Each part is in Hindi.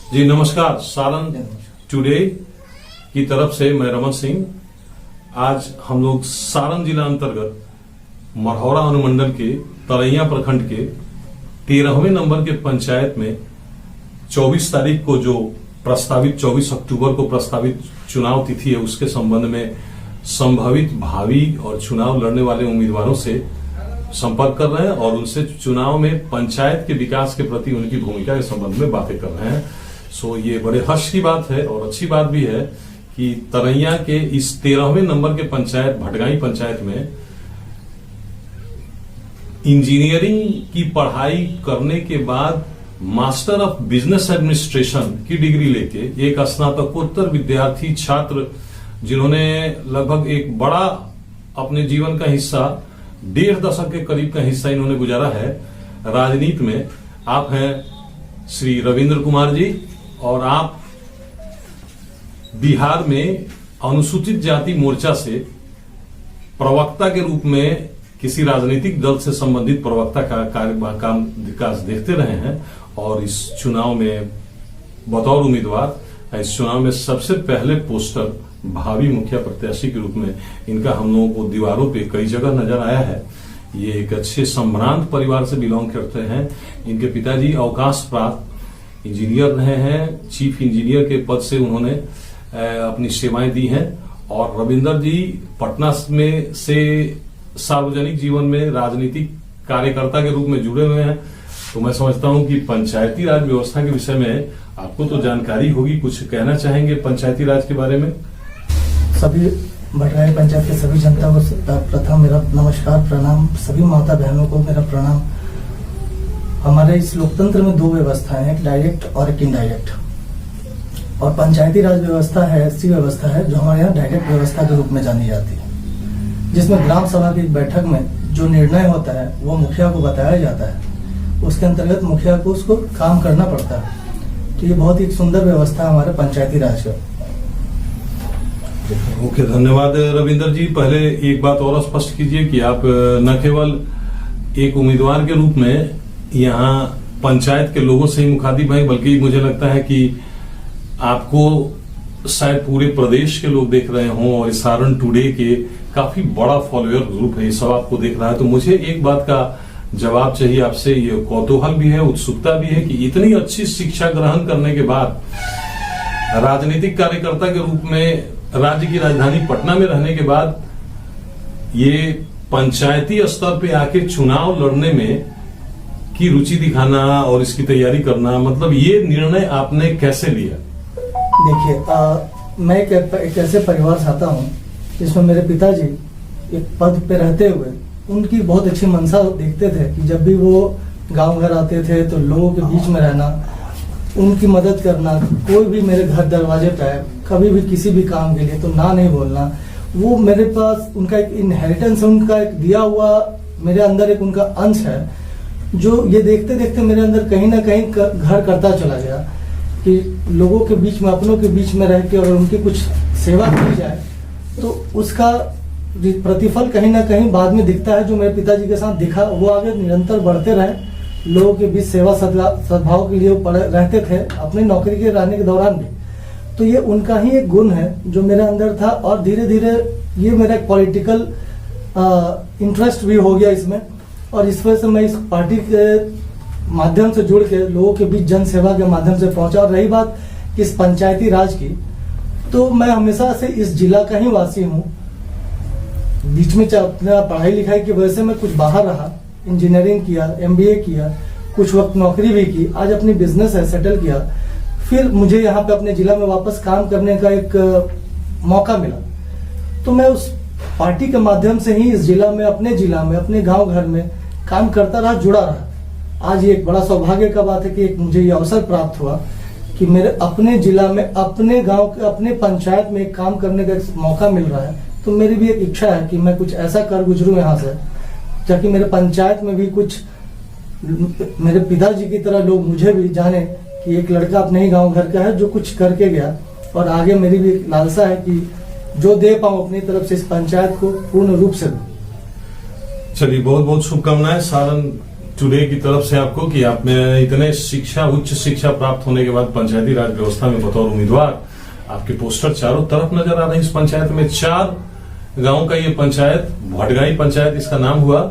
जी नमस्कार। सारण टुडे की तरफ से मैं रमन सिंह। आज हम लोग सारण जिला अंतर्गत मढ़ौरा अनुमंडल के तरैया प्रखंड के 13वें नंबर के पंचायत में 24 तारीख को जो प्रस्तावित 24 अक्टूबर को प्रस्तावित चुनाव तिथि है उसके संबंध में संभावित भावी और चुनाव लड़ने वाले उम्मीदवारों से संपर्क कर रहे हैं और उनसे चुनाव में पंचायत के विकास के प्रति उनकी भूमिका के संबंध में बातें कर रहे हैं। सो ये बड़े हर्ष की बात है और अच्छी बात भी है कि तरैया के इस 13वें नंबर के पंचायत भटगाई पंचायत में इंजीनियरिंग की पढ़ाई करने के बाद मास्टर ऑफ बिजनेस एडमिनिस्ट्रेशन की डिग्री लेके एक स्नातकोत्तर विद्यार्थी छात्र जिन्होंने लगभग एक बड़ा अपने जीवन का हिस्सा 1.5 दशक के करीब का हिस्सा इन्होंने गुजारा है राजनीति में। आप हैं श्री रविंद्र कुमार जी और आप बिहार में अनुसूचित जाति मोर्चा से प्रवक्ता के रूप में किसी राजनीतिक दल से संबंधित प्रवक्ता का काम विकास देखते रहे हैं और इस चुनाव में बतौर उम्मीदवार इस चुनाव में सबसे पहले पोस्टर भावी मुखिया प्रत्याशी के रूप में इनका हम लोगों को दीवारों पे कई जगह नजर आया है। ये एक अच्छे संभ्रांत परिवार से बिलोंग करते हैं। इनके पिताजी अवकाश प्राप्त इंजीनियर रहे हैं, चीफ इंजीनियर के पद से उन्होंने अपनी सेवाएं दी हैं और रविंदर जी पटना में से सार्वजनिक जीवन में राजनीतिक कार्यकर्ता के रूप में जुड़े हुए हैं। तो मैं समझता हूं कि पंचायती राज व्यवस्था के विषय में आपको तो जानकारी होगी, कुछ कहना चाहेंगे पंचायती राज के बारे में? सभी भटगाई पंचायत के सभी जनता को प्रथम मेरा नमस्कार, प्रणाम। सभी माता बहनों को मेरा प्रणाम। हमारे इस लोकतंत्र में दो व्यवस्थाएं हैं, एक डायरेक्ट और एक इनडायरेक्ट। और पंचायती राज व्यवस्था है ऐसी व्यवस्था है जो हमारे यहाँ डायरेक्ट व्यवस्था के रूप में जानी जाती है, जिसमें ग्राम सभा की बैठक में जो निर्णय होता है वो मुखिया को बताया जाता है। उसके अंतर्गत मुखिया को उसको काम करना पड़ता है। तो ये बहुत ही सुंदर व्यवस्था है हमारे पंचायती राज का। ओके, धन्यवाद रविंदर जी। पहले एक बात और स्पष्ट कीजिए कि आप न केवल एक उम्मीदवार के रूप में यहाँ पंचायत के लोगों से ही मुखातिब हैं, बल्कि मुझे लगता है कि आपको शायद पूरे प्रदेश के लोग देख रहे हों और सारण टुडे के काफी बड़ा फॉलोअर ग्रुप है, ये सब आपको देख रहा है। तो मुझे एक बात का जवाब चाहिए आपसे, ये कौतूहल भी है, उत्सुकता भी है कि इतनी अच्छी शिक्षा ग्रहण करने के बाद राजनीतिक कार्यकर्ता के रूप में राज्य की राजधानी पटना में रहने के बाद ये पंचायती स्तर पे आके चुनाव लड़ने में की रुचि दिखाना और इसकी तैयारी करना, मतलब ये निर्णय आपने कैसे लिया? देखिए, मैं एक ऐसे परिवार से आता हूँ जिसमें मेरे पिताजी एक पद पे रहते हुए उनकी बहुत अच्छी मंशा देखते थे कि जब भी वो गांव घर आते थे तो लोगों के बीच में रहना, उनकी मदद करना, कोई भी मेरे घर दरवाजे पे आए कभी भी किसी भी काम के लिए तो ना नहीं बोलना, वो मेरे पास उनका एक इनहेरिटेंस है, उनका एक दिया हुआ मेरे अंदर एक उनका अंश है जो ये देखते देखते मेरे अंदर कहीं ना कहीं घर करता चला गया कि लोगों के बीच में, अपनों के बीच में रह के और उनकी कुछ सेवा की जाए तो उसका प्रतिफल कहीं ना कहीं बाद में दिखता है। जो मेरे पिताजी के साथ दिखा वो आगे निरंतर बढ़ते रहे, लोगों के बीच सेवा सद्भाव के लिए रहते थे अपनी नौकरी के रहने के दौरान भी। तो ये उनका ही एक गुण है जो मेरे अंदर था और धीरे धीरे ये मेरा एक पॉलिटिकल इंटरेस्ट भी हो गया इसमें और इस वजह से मैं इस पार्टी के माध्यम से जुड़ के लोगों के बीच जन सेवा के माध्यम से पहुंचा। और रही बात इस पंचायती राज की, तो मैं हमेशा से इस जिला का ही वासी हूँ। बीच में अपना पढ़ाई लिखाई की वजह से मैं कुछ बाहर रहा, इंजीनियरिंग किया, MBA किया, कुछ वक्त नौकरी भी की, आज अपनी बिजनेस है सेटल किया। फिर मुझे यहाँ पे अपने जिला में वापस काम करने का एक मौका मिला, तो मैं उस पार्टी के माध्यम से ही इस जिला में, अपने गांव घर में काम करता रहा, जुड़ा रहा। आज ये एक बड़ा सौभाग्य का बात है कि एक मुझे ये अवसर प्राप्त हुआ कि मेरे अपने जिला में, अपने गांव के, अपने पंचायत में काम करने का एक मौका मिल रहा है। तो मेरी भी एक इच्छा है कि मैं कुछ ऐसा कर गुजरूं यहाँ से ताकि मेरे पंचायत में भी कुछ मेरे पिताजी की तरह लोग मुझे भी जाने कि एक लड़का अपने ही गांव घर का है जो कुछ करके गया। और आगे मेरी भी एक लालसा है कि जो दे पाऊं अपनी तरफ से इस पंचायत को पूर्ण रूप से। चलिए, बहुत बहुत शुभकामनाएं। सारण टुडे की तरफ से आपको कि आप में इतने उच्च शिक्षा प्राप्त होने के बाद पंचायती राज व्यवस्था में बतौर उम्मीदवार आपके पोस्टर चारों तरफ नजर आ रहे हैं। इस पंचायत में 4 गांव का ये पंचायत, भटगाई पंचायत इसका नाम हुआ,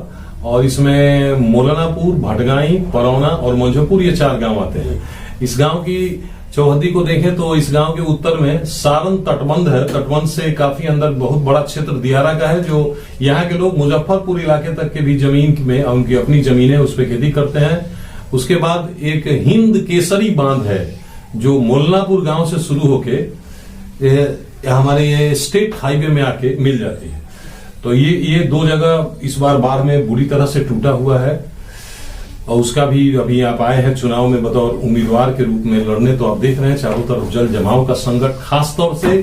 और इसमें मोलानापुर, भटगाई, परौना और मंझोपुर, ये 4 गांव आते हैं। इस गांव की चौहद्दी को देखें तो इस गांव के उत्तर में सारण तटबंध है। तटबंध से काफी अंदर बहुत बड़ा क्षेत्र दियारा का है, जो यहाँ के लोग मुजफ्फरपुर इलाके तक के भी जमीन में उनकी अपनी जमीनें उस पर खेती करते हैं। उसके बाद एक हिंद केसरी बांध है जो मोलनापुर गांव से शुरू होके हमारे ये स्टेट हाईवे में आके मिल जाती है। तो ये 2 जगह इस बार बाढ़ में बुरी तरह से टूटा हुआ है, और उसका भी अभी आप आए हैं चुनाव में बतौर उम्मीदवार के रूप में लड़ने, तो आप देख रहे हैं चारों तरफ जल जमाव का संकट, खासतौर से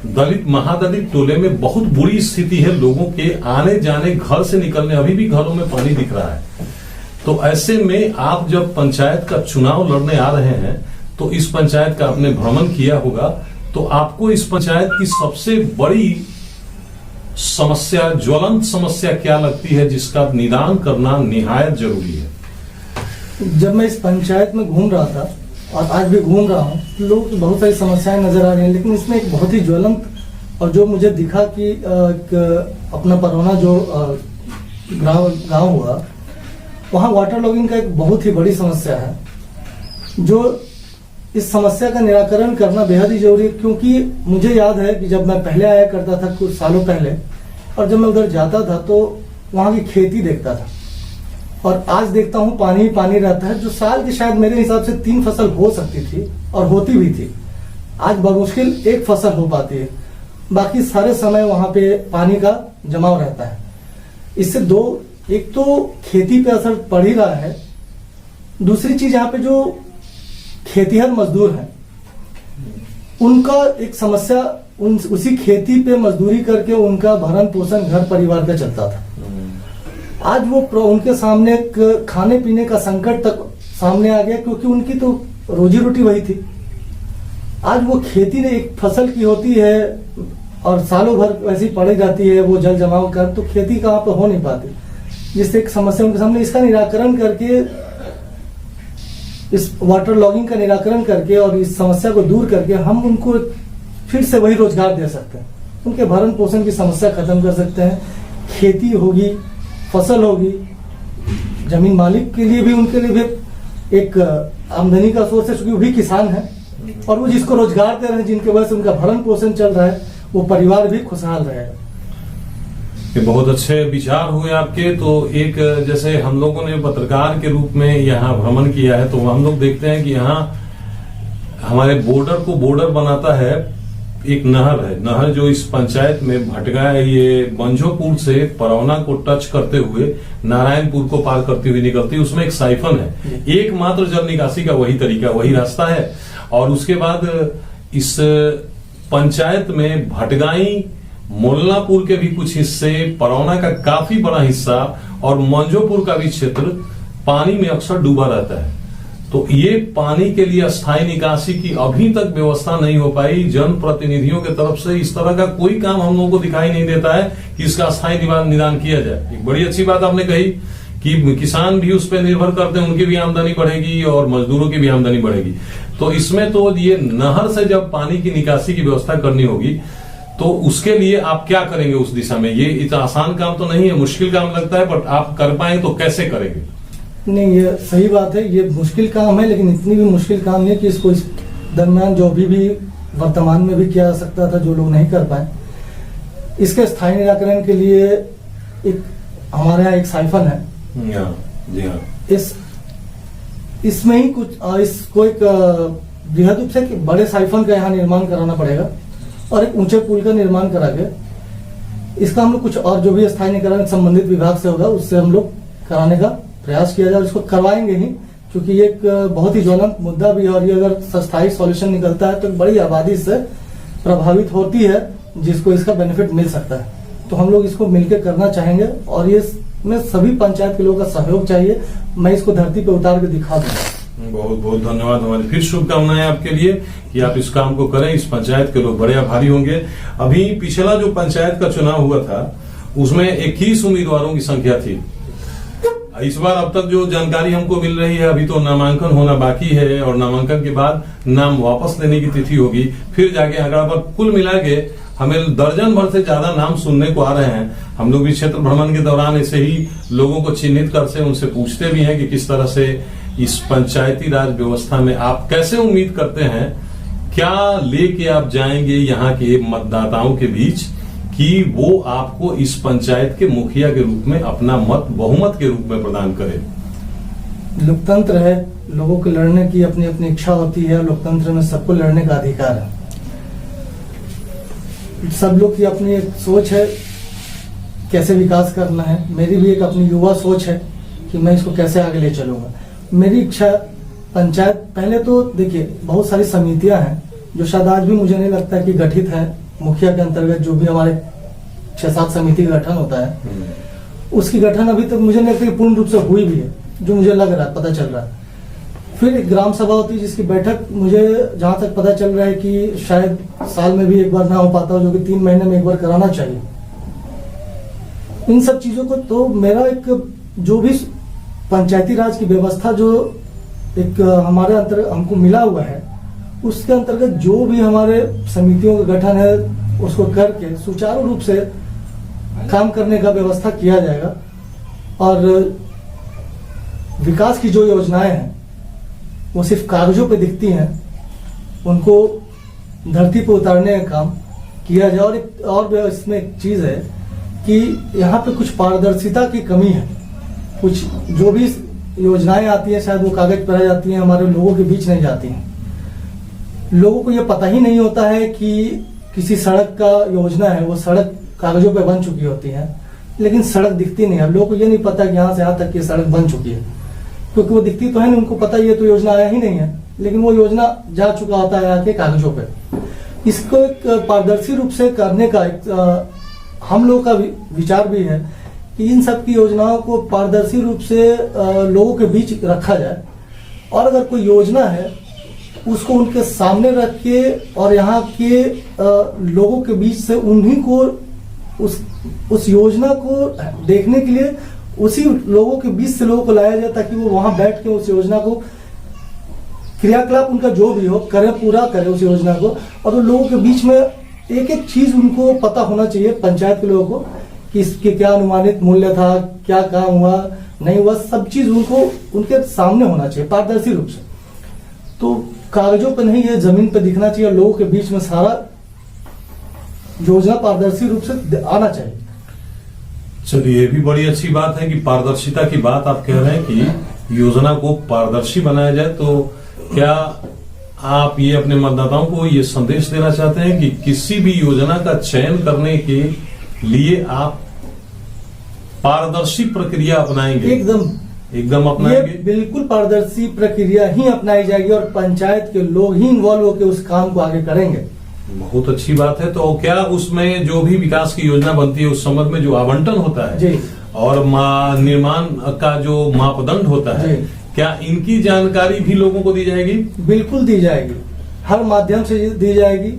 दलित महादलित टोले में बहुत बुरी स्थिति है। लोगों के आने जाने, घर से निकलने, अभी भी घरों में पानी दिख रहा है। तो ऐसे में आप जब पंचायत का चुनाव लड़ने आ रहे हैं तो इस पंचायत का आपने भ्रमण किया होगा, तो आपको इस पंचायत की सबसे बड़ी समस्या, ज्वलंत समस्या क्या लगती है जिसका निदान करना निहायत जरूरी है? जब मैं इस पंचायत में घूम रहा था और आज भी घूम रहा हूँ, लोग बहुत सारी समस्याएं नजर आ रही हैं, लेकिन इसमें एक बहुत ही ज्वलंत और जो मुझे दिखा कि अपना परौना जो गांव हुआ, वहाँ वाटर लॉगिंग का एक बहुत ही बड़ी समस्या है, जो इस समस्या का निराकरण करना बेहद ही जरूरी है। क्योंकि मुझे याद है कि जब मैं पहले आया करता था कुछ सालों पहले, और जब मैं उधर जाता था तो वहाँ की खेती देखता था, और आज देखता हूँ पानी ही पानी रहता है, जो साल की शायद मेरे हिसाब से 3 फसल हो सकती थी और होती भी थी। आज बमुश्किल 1 फसल हो पाती है, बाकी सारे समय वहां पे पानी का जमाव रहता है। इससे एक तो खेती पे असर पड़ ही रहा है, दूसरी चीज यहाँ पे जो खेतीहर मजदूर हैं उनका एक समस्या, उसी खेती पे मजदूरी करके उनका भरण पोषण घर परिवार का चलता था। आज वो उनके सामने खाने पीने का संकट तक सामने आ गया, क्योंकि उनकी तो रोजी रोटी वही थी। आज वो खेती ने एक फसल की होती है और सालों भर वैसी पड़ी जाती है, वो जल जमाव कर, तो खेती कहाँ पे हो नहीं पाती, जिससे एक समस्या उनके सामने। इसका निराकरण करके, इस वाटर लॉगिंग का निराकरण करके और इस समस्या को दूर करके हम उनको फिर से वही रोजगार दे सकते हैं, उनके भरण पोषण की समस्या खत्म कर सकते हैं। खेती होगी, फसल होगी, जमीन मालिक के लिए भी, उनके लिए भी एक आमदनी का सोर्स है, क्योंकि वो भी किसान है, और वो जिसको रोजगार दे रहे हैं, जिनके वजह से उनका भरण पोषण चल रहा है, वो परिवार भी खुशहाल रहेगा। बहुत अच्छे विचार हुए आपके। तो एक जैसे हम लोगों ने पत्रकार के रूप में यहाँ भ्रमण किया है, तो हम लोग देखते हैं कि यहाँ हमारे बॉर्डर को बॉर्डर बनाता है एक नहर है। नहर जो इस पंचायत में भटगा है, ये मंझोपुर से परौना को टच करते हुए नारायणपुर को पार करती हुई निकलती है। उसमें एक साइफन है, एकमात्र जल निकासी का वही तरीका, वही रास्ता है। और उसके बाद इस पंचायत में भटगाई, मोलनापुर के भी कुछ हिस्से, परौना का काफी बड़ा हिस्सा और मंझोपुर का भी क्षेत्र पानी में अक्सर डूबा रहता है। तो ये पानी के लिए अस्थायी निकासी की अभी तक व्यवस्था नहीं हो पाई। जनप्रतिनिधियों के तरफ से इस तरह का कोई काम हम लोगों को दिखाई नहीं देता है कि इसका अस्थायी निदान किया जाए। एक बड़ी अच्छी बात आपने कही कि किसान भी उस पर निर्भर करते हैं, उनकी भी आमदनी बढ़ेगी और मजदूरों की भी आमदनी बढ़ेगी। तो इसमें तो ये नहर से जब पानी की निकासी की व्यवस्था करनी होगी, तो उसके लिए आप क्या करेंगे उस दिशा में? ये इतना आसान काम तो नहीं है, मुश्किल काम लगता है, बट आप कर पाए तो कैसे करेंगे? नहीं, ये सही बात है, ये मुश्किल काम है, लेकिन इतनी भी मुश्किल काम नहीं कि इसको इस दरम्यान जो भी वर्तमान में भी किया जा सकता था, जो लोग नहीं कर पाए। इसके स्थायी निराकरण के लिए एक हमारे यहाँ एक साइफन है। जी हाँ। इसमें ही कुछ इसको एक बृहद रूप से बड़े साइफन का यहाँ निर्माण कराना पड़ेगा और एक ऊंचे पुल का निर्माण करा के इसका हम लोग कुछ और जो भी स्थायी निराकरण संबंधित विभाग से होगा उससे हम लोग कराने का प्रयास किया जाए। इसको करवाएंगे ही, क्योंकि ये एक बहुत ही ज्वलंत मुद्दा भी है, और ये अगर स्थायी सॉल्यूशन निकलता है तो बड़ी आबादी से प्रभावित होती है, जिसको इसका बेनिफिट मिल सकता है। तो हम लोग इसको मिलकर करना चाहेंगे, और ये में सभी पंचायत के लोगों का सहयोग चाहिए। मैं इसको धरती पे उतार के दिखा दूंगा। बहुत बहुत धन्यवाद। हमारी फिर शुभकामनाएं आपके लिए कि आप इस काम को करें। इस पंचायत के लोग बड़े आभारी होंगे। अभी पिछला जो पंचायत का चुनाव हुआ था उसमें 21 उम्मीदवारों की संख्या थी। इस बार अब तक जो जानकारी हमको मिल रही है, अभी तो नामांकन होना बाकी है और नामांकन के बाद नाम वापस लेने की तिथि होगी, फिर जाके आंकड़ा पर कुल मिला के हमें दर्जन भर से ज्यादा नाम सुनने को आ रहे हैं। हम लोग भी क्षेत्र भ्रमण के दौरान ऐसे ही लोगों को चिन्हित करते, उनसे पूछते भी हैं कि किस तरह से इस पंचायती राज व्यवस्था में आप कैसे उम्मीद करते हैं, क्या लेके आप जाएंगे यहाँ के मतदाताओं के बीच कि वो आपको इस पंचायत के मुखिया के रूप में अपना मत बहुमत के रूप में प्रदान करे। लोकतंत्र है, लोगों को लड़ने की अपनी अपनी इच्छा होती है, लोकतंत्र में सबको लड़ने का अधिकार है। सब लोग की अपनी एक सोच है कैसे विकास करना है। मेरी भी एक अपनी युवा सोच है कि मैं इसको कैसे आगे ले चलूंगा। मेरी इच्छा पंचायत, पहले तो देखिए बहुत सारी समितियां हैं जो शायद आज भी मुझे नहीं लगता कि गठित है। मुखिया के अंतर्गत जो भी हमारे 6-7 समिति का गठन होता है, उसकी गठन अभी तक मुझे नहीं लगता कि पूर्ण रूप से हुई भी है, जो मुझे लग रहा है, पता चल रहा है। फिर एक ग्राम सभा होती है जिसकी बैठक मुझे जहां तक पता चल रहा है कि शायद साल में भी एक बार ना हो पाता हो, जो कि 3 महीने में एक बार कराना चाहिए। इन सब चीजों को तो मेरा एक जो भी पंचायती राज की व्यवस्था जो एक हमारे अंतर्गत हमको मिला हुआ है, उसके अंतर्गत जो भी हमारे समितियों का गठन है उसको करके सुचारू रूप से काम करने का व्यवस्था किया जाएगा। और विकास की जो योजनाएं हैं वो सिर्फ कागजों पे दिखती हैं, उनको धरती पे उतारने का काम किया जाए। और इसमें एक चीज है कि यहाँ पे कुछ पारदर्शिता की कमी है। कुछ जो भी योजनाएं आती हैं शायद वो कागज पर आ जाती हैं, हमारे लोगों के बीच नहीं जाती हैं। लोगों को ये पता ही नहीं होता है कि किसी सड़क का योजना है, वो सड़क कागजों पे बन चुकी होती है, लेकिन सड़क दिखती नहीं है। लोगों को ये नहीं पता कि यहाँ से यहाँ तक की सड़क बन चुकी है, क्योंकि वो दिखती तो है नहीं, उनको पता ये तो योजना आया ही नहीं है, लेकिन वो योजना जा चुका होता है आके कागजों पे। इसको एक पारदर्शी रूप से करने का एक हम लोगों का विचार भी है कि इन सब की योजनाओं को पारदर्शी रूप से लोगों के बीच रखा जाए। और अगर कोई योजना है उसको उनके सामने रख के और यहाँ के लोगों के बीच से उन्हीं को उस योजना को देखने के लिए उसी लोगों के बीच से लोगों को लाया जाए, ताकि वो वहां बैठ के उस योजना को क्रियाकलाप उनका जो भी हो करे, पूरा करे उस योजना को। और उन लोगों के बीच में एक एक चीज उनको पता होना चाहिए, पंचायत के लोगों को, कि इसके क्या अनुमानित मूल्य था, क्या काम हुआ नहीं हुआ, सब चीज उनको उनके सामने होना चाहिए पारदर्शी रूप से। तो कागजों पर नहीं, ये जमीन पर दिखना चाहिए, लोगों के बीच में सारा योजना पारदर्शी रूप से आना चाहिए। चलिए, ये भी बड़ी अच्छी बात है कि पारदर्शिता की बात आप कह रहे हैं कि योजना को पारदर्शी बनाया जाए। तो क्या आप ये अपने मतदाताओं को ये संदेश देना चाहते हैं कि किसी भी योजना का चयन करने के लिए आप पारदर्शी प्रक्रिया अपनाएंगे? एकदम अपनाएंगे। ये बिल्कुल पारदर्शी प्रक्रिया ही अपनाई जाएगी और पंचायत के लोग ही इन्वॉल्व होकर उस काम को आगे करेंगे। बहुत अच्छी बात है। तो क्या उसमें जो भी विकास की योजना बनती है उस संबंध में जो आवंटन होता है जी, और निर्माण का जो मापदंड होता है, क्या इनकी जानकारी भी लोगों को दी जाएगी? बिल्कुल दी जाएगी, हर माध्यम से दी जाएगी।